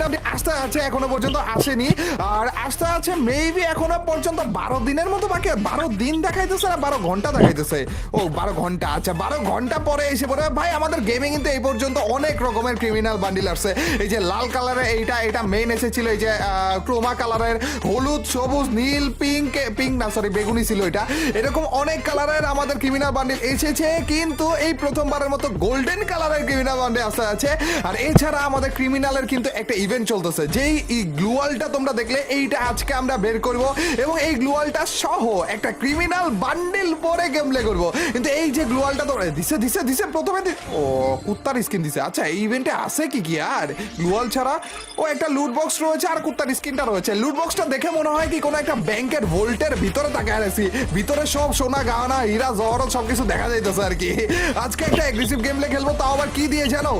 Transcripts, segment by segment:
Update আসতে আছে, এখনো পর্যন্ত আসেনি। আর আসতে আছে মেবি এখনো পর্যন্ত 12 দিনের মতো বাকি। 12 দিন দেখাইতেছে না 12 ঘন্টা দেখাইতেছে। ও 12 ঘন্টা, আচ্ছা 12 ঘন্টা পরে এসে পড়ে। ভাই আমাদের গেমে কিন্তু এই পর্যন্ত অনেক রকমের ক্রিমিনাল বান্ডিল আসছে। এই যে লাল কালারের এটা মেইন এসেছিল, এই যে ক্রোমা কালারের, হলুদ, সবুজ, নীল, পিঙ্ক না সরি বেগুনি ছিল এটা। এরকম অনেক কালারের আমাদের ক্রিমিনাল বান্ডিল এসেছে, কিন্তু এই প্রথমবারের মতো গোল্ডেন কালারের ক্রিমিনাল বান্ডিল আসতে আছে। আর এছাড়া আমাদের ক্রিমিনালের কিন্তু একটা ইভেন্ট চলতেছে, যেই গ্লুয়ালটা তোমরা দেখলে এইটা আজকে আমরা বের করব, এবং এই গ্লুয়ালটা সহ একটা ক্রিমিনাল বান্ডিল পরে গেম প্লে করবো। কিন্তু এই যে গ্লুয়ালটা তো দিছে প্রথমে ও কুত্তার স্কিন দিছে। আচ্ছা এই ইভেন্টে আছে কি আর গ্লুয়াল ছাড়া? ও একটা লুট বক্স রয়েছে আর কুত্তার স্কিনটা রয়েছে। লুট বক্সটা দেখে মনে হয় কি কোনো একটা ব্যাংকের ভোল্টের ভিতরে তাকায় আছি, ভিতরে সব সোনা গানা হীরা জহরত সবকিছু দেখা যাইতেছে আর কি। আজকে একটা এগ্রেসিভ গেম প্লে খেলবো, তাও আবার কি দিয়ে জানো?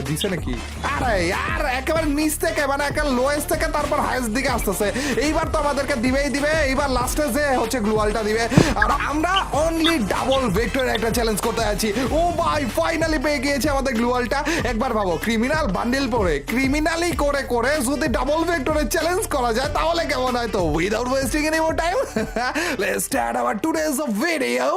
দিছে নাকি? আরে আর একেবারে নিচ থেকে মানে একেবারে লোয়েস্ট থেকে তারপর হাইয়েস্ট দিকে আসতেছে। এইবার তো আমাদেরকে দিবেই দিবে, এইবার লাস্টে যে হচ্ছে গ্লুয়ালটা দিবে। আর আমরা অনলি ডাবল ভেক্টর একটা চ্যালেঞ্জ করতে আছি। ও ভাই ফাইনালি পেয়ে গিয়েছে আমাদের গ্লুয়ালটা। একবার ভাবো ক্রিমিনাল বান্ডিল পরে ক্রিমিনালি করে করে যদি ডাবল ভেক্টরের চ্যালেঞ্জ করা যায় তাহলে কেমন হয়? তো without wasting any more time let's start our today's video.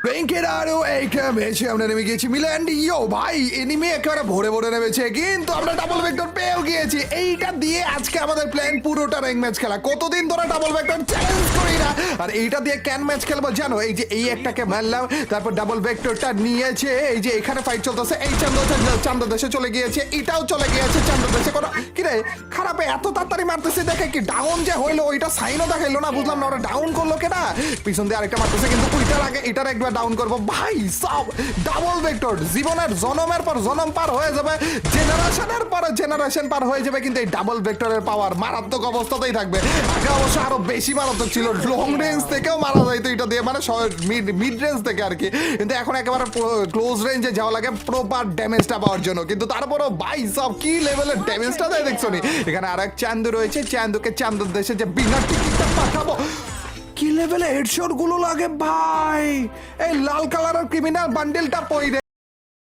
ব্যাংকের আরো একটা ম্যাচে আমরা নেমে গিয়েছি মিল্যান্ড। ইয়ো ভাই এনিমি একেবারে ভরে ভরে নেমেছে, কিন্তু আমরা ডাবল ভেক্টর পেয়েও গিয়েছি। এইটা দিয়ে আজকে আমাদের প্ল্যান পুরোটা র্যাঙ্ক ম্যাচ খেলা। কতদিন ধরে ডাবল ভেক্টর চ্যালেঞ্জ করি না, আর এইটা দিয়ে ক্যান ম্যাচ খেলবো জানো। এই যে এই একটাকে মারলাম, তারপর ডাবল ভেক্টরটা নিয়েছে, এই যে এখানে ফাইট চলতেছে। এই চান্দ দেশে চলে গিয়েছে, এটাও চলে গিয়েছে চান্দ দেশে। কোনো কিরে খারাপে এত তাড়াতাড়ি মারতেছে দেখে কি ডাউন যে হইলো ওইটা সাইনও দেখাইলো না, বুঝলাম না ওরা ডাউন করলো কেনা। পিছন দিয়ে আরেকটা মারতেছে, কিন্তু ওইটার আগে এটার একবার ডাউন করবো। ভাই সব ডাবল ভেক্টর জীবনের জনমের পর জনম পার হয়ে যাবে, জেনারেশনের পর জেনারেশন পার হয়ে যাবে, কিন্তু এই ডাবল ভেক্টরের পাওয়ার মারাত্মক অবস্থাতেই থাকবে। আগে অবশ্য আরো বেশি মারাত্মক ছিল, লং রেঞ্জ থেকেও মারা যাইতো এটা দিয়ে, মানে মিড রেঞ্জ থেকে আর কি। কিন্তু এখন একেবারে ক্লোজ রেঞ্জে যাওয়া লাগে প্রপার ড্যামেজটা পাওয়ার জন্য। কিন্তু তারপরও ভাই সব কি লেভেলের ড্যামেজটা দেয় দেখছো নি। এখানে আর এক চান্দু রয়েছে, চান্দুকে চান্দুর দেশে যে বিনা টিকিটটা পাঠাবো, কি লেভেলে হেডশট গুলো লাগে ভাই। এই লাল কালারের ক্রিমিনাল বান্ডেলটা পইরে